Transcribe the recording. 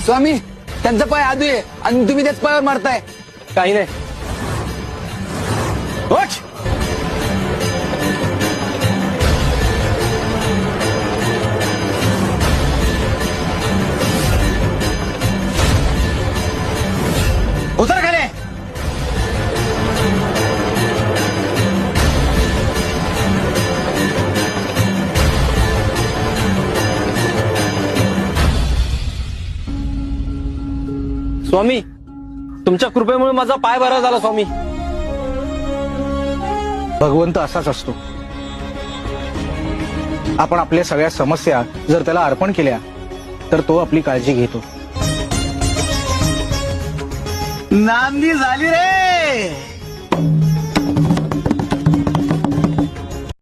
स्वामी त्यांचा पाय आदू आहे आणि तुम्ही त्याच पायावर मारताय. काही नाही. उठ. उतर खाली. स्वामी तुमच्या कृपेमुळे माझा पाय बरा झाला स्वामी. भगवंत असाच असतो. आपण आपल्या सगळ्या समस्या जर त्याला अर्पण केल्या तर तो आपली काळजी घेतो. नांदी झाली रे.